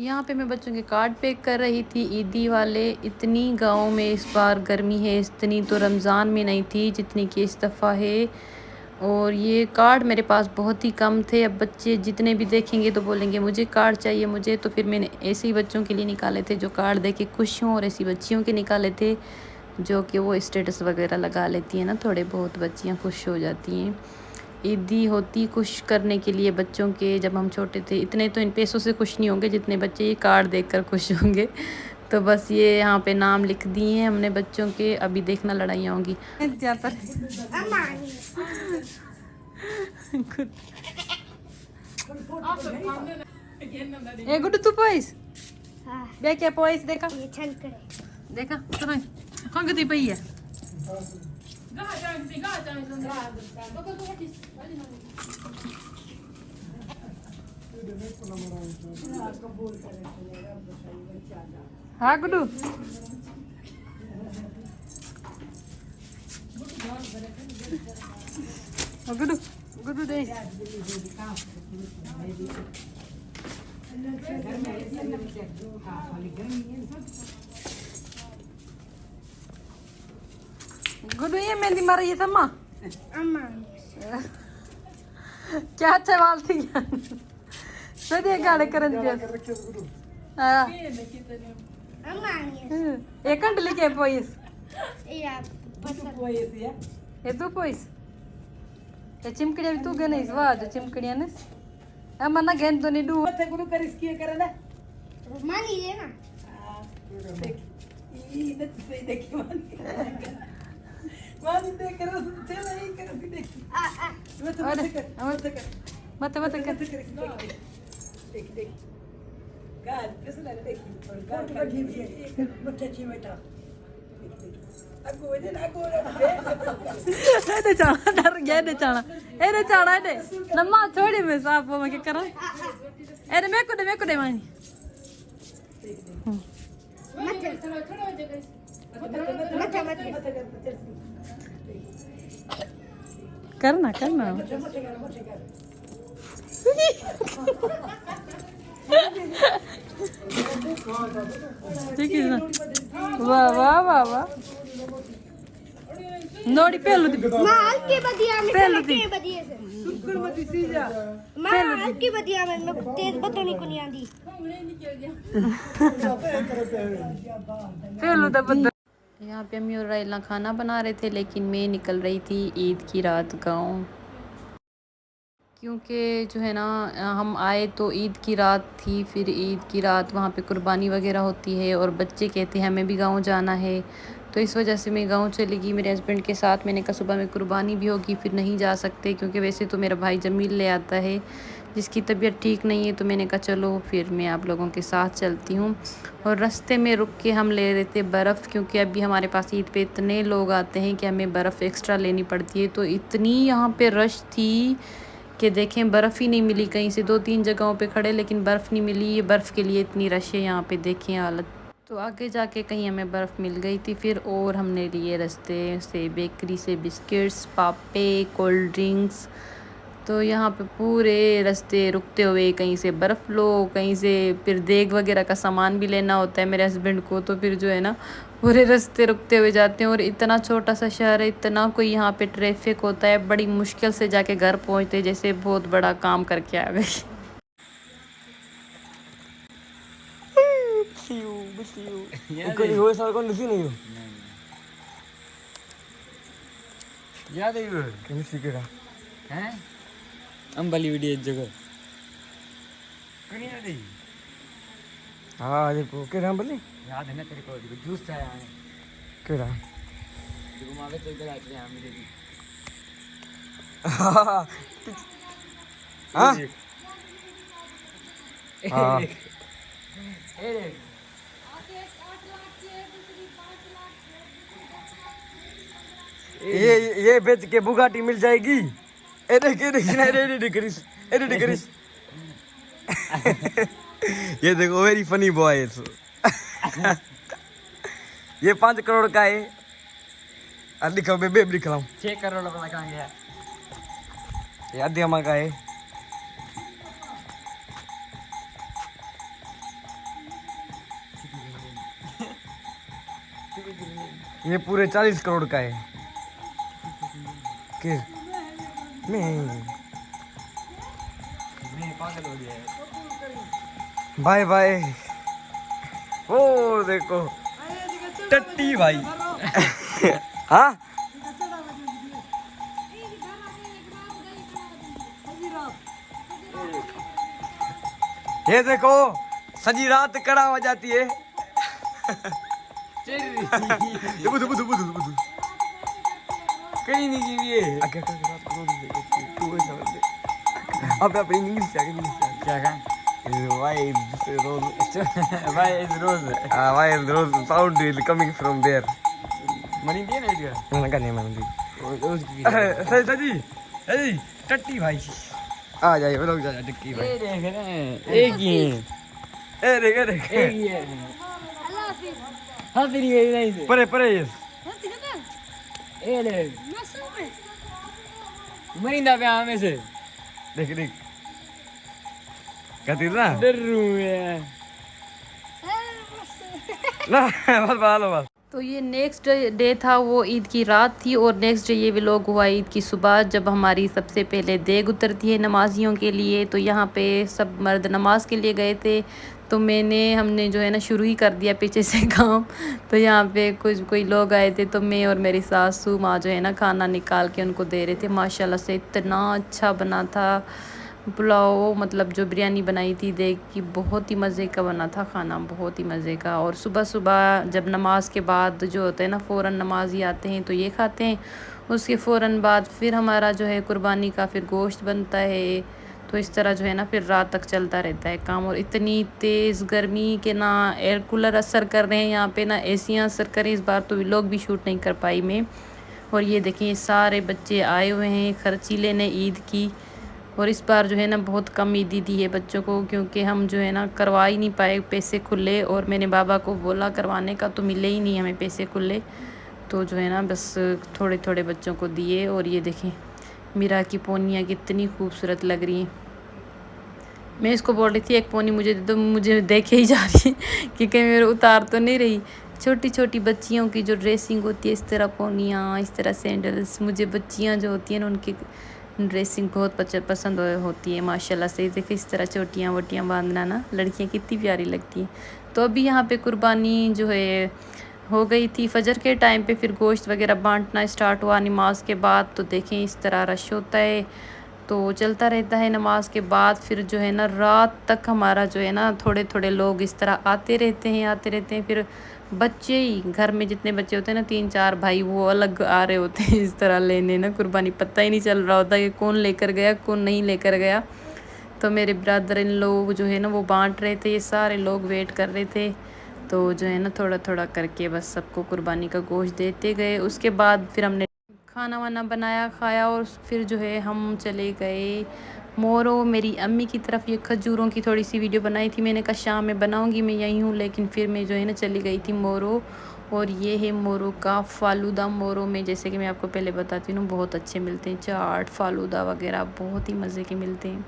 यहाँ पे मैं बच्चों के कार्ड पैक कर रही थी ईदी वाले। इतनी गाँव में इस बार गर्मी है, इतनी तो रमज़ान में नहीं थी जितनी कि इस दफ़ा है। और ये कार्ड मेरे पास बहुत ही कम थे। अब बच्चे जितने भी देखेंगे तो बोलेंगे मुझे कार्ड चाहिए मुझे, तो फिर मैंने ऐसे ही बच्चों के लिए निकाले थे जो कार्ड दे के खुश हों, और ऐसी बच्चियों के निकाले थे जो कि वो स्टेटस वगैरह लगा लेती हैं ना, थोड़े बहुत बच्चियाँ खुश हो जाती हैं। ईदी होती खुश करने के लिए बच्चों के। जब हम छोटे थे इतने तो इन पैसों से खुश नहीं होंगे जितने बच्चे ये कार्ड देखकर खुश होंगे। तो बस ये यहाँ पे नाम लिख दिए हैं हमने बच्चों के। अभी देखना लड़ाइयाँ होंगी। ए गुड्डू तू पोइस बे क्या पोइस देखा देखा सुनो कौन गती पई है। हाँ गुड्डू गुड्डू गुड्डू दे गुड्डू ये मेहंदी मार रही है अम्मा क्या अच्छा वालती है सदी गाड़े करन दिया हां एक घंटे लेके पोइस ये तू पोइस ते चिमकड़िया भी तू गने इस वाज चिमकड़िया ने अम्मा ना गेन तो नहीं डू मथे गुरु कर इसकी करे ना मानी ले ना ई न सही देखी मानी देख कर चला ही कर भी देख मत कर देख देख गाल कैसे लग देख और गाल का जी भी बच्चा ची बेटा अगो दे ना अगो दे चाणा डर गया दे चाणा ए चाणा दे नम्मा छोड़ी मैं साफ मैं क्या करा ए मैं को दे मानी करना ठीक है ना वाह वाह वाह वाह नोड़ी पहलू दी माल के बदिया में पहलू दी शुक्र मती सीजा माल की बदिया में तेज बतनी को नहीं आंदी पहलू दा बद। यहाँ पे अम्मी और राइला खाना बना रहे थे, लेकिन मैं निकल रही थी ईद की रात गाँव, क्योंकि जो है ना हम आए तो ईद की रात थी। फिर ईद की रात वहाँ पे कुर्बानी वगैरह होती है और बच्चे कहते हैं हमें भी गाँव जाना है, तो इस वजह से मैं गाँव चली गई मेरे हस्बैंड के साथ। मैंने कहा सुबह में कुर्बानी भी होगी, फिर नहीं जा सकते क्योंकि वैसे तो मेरा भाई जमील ले आता है जिसकी तबीयत ठीक नहीं है। तो मैंने कहा चलो फिर मैं आप लोगों के साथ चलती हूँ। और रास्ते में रुक के हम ले रहे थे बर्फ़, क्योंकि अभी हमारे पास ईद पे इतने लोग आते हैं कि हमें बर्फ़ एक्स्ट्रा लेनी पड़ती है। तो इतनी यहाँ पे रश थी कि देखें बर्फ़ ही नहीं मिली। कहीं से 2-3 जगहों पे खड़े लेकिन बर्फ़ नहीं मिली। ये बर्फ़ के लिए इतनी रश है यहाँ पे, देखें हालत। तो आगे जाके कहीं हमें बर्फ़ मिल गई थी फिर, और हमने लिए रास्ते से बेकरी से बिस्किट्स, पापे, कोल्ड ड्रिंक्स। तो यहाँ पे पूरे रास्ते रुकते हुए कहीं से बर्फ़ लो, कहीं से फिर देग वगैरह का सामान भी लेना होता है मेरे हस्बैंड को, तो फिर जो है ना पूरे रास्ते रुकते हुए जाते हैं। और इतना छोटा सा शहर है, इतना कोई यहाँ पे ट्रैफिक होता है, बड़ी मुश्किल से जाके घर पहुँचते जैसे बहुत बड़ा काम करके आ गई। याद है वो कहीं सीखेगा हैं अंबली वीडियो एक जगह कहीं याद है। हाँ देखो क्या नाम बोले याद है ना तेरे को, जूस आया है क्या देखो मांगे तो इधर आ गए हम मेरे हाँ हाँ ये बेच के बुगाटी मिल जाएगी। ये देखो वेरी फनी बॉय। ये 5 करोड़ का है। लिखा बेबे लिख रहा हूँ 6 करोड़ का है। ये आधी का है। ये पूरे 40 करोड़ का है। किस मैं पागल हो गया है। Bye bye. ओ देखो टट्टी भाई। हाँ ये देखो सजी रात कड़ा हो जाती है। ये बुधु बुधु बुधु बुधु कहीं नहीं की ये आगे का रात को तू ऐसा बोल दे। अब अपनी इंग्लिश क्या कहा why is rose sound is coming from there। Money दिए ना इधर मैंने कहा नहीं मनी सही सजी सजी टट्टी भाई आ जाइए वो लोग जा टट्टी भाई। देख रहे हैं एक ही है। देख देख एक ही है। अल्लाह हाफिज। हाँ तेरी ये नहीं से परे परे ये ए ले मरिंदा पे हमें से देख देख कहती ना डर रू है ना बस बस। तो ये नेक्स्ट डे था, वो ईद की रात थी और नेक्स्ट डे ये व्लॉग हुआ ईद की सुबह, जब हमारी सबसे पहले देग उतरती है नमाजियों के लिए। तो यहाँ पे सब मर्द नमाज के लिए गए थे, तो हमने जो है ना शुरू ही कर दिया पीछे से काम। तो यहाँ पे कोई लोग आए थे, तो मैं और मेरी सासू माँ जो है ना खाना निकाल के उनको दे रहे थे। माशाल्लाह से इतना अच्छा बना था पुलाव, मतलब जो बिरयानी बनाई थी देख की, बहुत ही मज़े का बना था खाना, बहुत ही मज़े का। और सुबह सुबह जब नमाज के बाद जो होता है ना फ़ौरन नमाजी आते हैं तो ये खाते हैं, उसके फ़ौरन बाद फिर हमारा जो है कुर्बानी का फिर गोश्त बनता है। तो इस तरह जो है ना फिर रात तक चलता रहता है काम। और इतनी तेज़ गर्मी के ना एयर कूलर असर कर रहे हैं यहाँ पे, ना एसियाँ असर करें। इस बार तो व्लॉग भी शूट नहीं कर पाई मैं। और ये देखिए सारे बच्चे आए हुए हैं खर्ची लेने ईद की। और इस बार जो है ना बहुत कम ईदी दी है बच्चों को, क्योंकि हम जो है ना करवा ही नहीं पाए पैसे खुले। और मैंने बाबा को बोला करवाने का, तो मिले ही नहीं हमें पैसे खुले। तो जो है ना बस थोड़े थोड़े बच्चों को दिए। और ये देखें मीरा की पोनियाँ कितनी खूबसूरत लग रही हैं। मैं इसको बोल रही थी एक पोनी मुझे दे दो, मुझे देखे ही जा रही है कि कहीं मेरे उतार तो नहीं रही। छोटी छोटी बच्चियों की जो ड्रेसिंग होती है, इस तरह पोनियाँ, इस तरह सैंडल्स, मुझे बच्चियाँ जो होती हैं ना उनकी ड्रेसिंग बहुत पसंद होती है माशाल्लाह से। देखिए इस तरह चोटियाँ वोटियाँ बांधना ना लड़कियाँ कितनी प्यारी लगती हैं। तो अभी यहाँ पे कुर्बानी जो है हो गई थी फजर के टाइम पे, फिर गोश्त वगैरह बांटना स्टार्ट हुआ नमाज के बाद। तो देखें इस तरह रश होता है, तो चलता रहता है नमाज के बाद। फिर जो है ना रात तक हमारा जो है ना थोड़े थोड़े लोग इस तरह आते रहते हैं। फिर बच्चे ही घर में जितने बच्चे होते हैं ना 3-4 भाई, वो अलग आ रहे होते हैं इस तरह लेने ना कुर्बानी। पता ही नहीं चल रहा होता कि कौन लेकर गया कौन नहीं लेकर गया। तो मेरे ब्रदर इन लोग जो है ना वो बांट रहे थे, ये सारे लोग वेट कर रहे थे। तो जो है ना थोड़ा थोड़ा करके बस सबको कुर्बानी का गोश्त देते गए। उसके बाद फिर हमने खाना वाना बनाया खाया, और फिर जो है हम चले गए मोरो मेरी अम्मी की तरफ। ये खजूरों की थोड़ी सी वीडियो बनाई थी मैंने, कहा शाम में बनाऊंगी, मैं यहीं हूँ। लेकिन फिर मैं जो है ना चली गई थी मोरो। और ये है मोरो का फालूदा। मोरो में जैसे कि मैं आपको पहले बताती हूँ बहुत अच्छे मिलते हैं, चाट फालूदा वगैरह बहुत ही मज़े के मिलते हैं।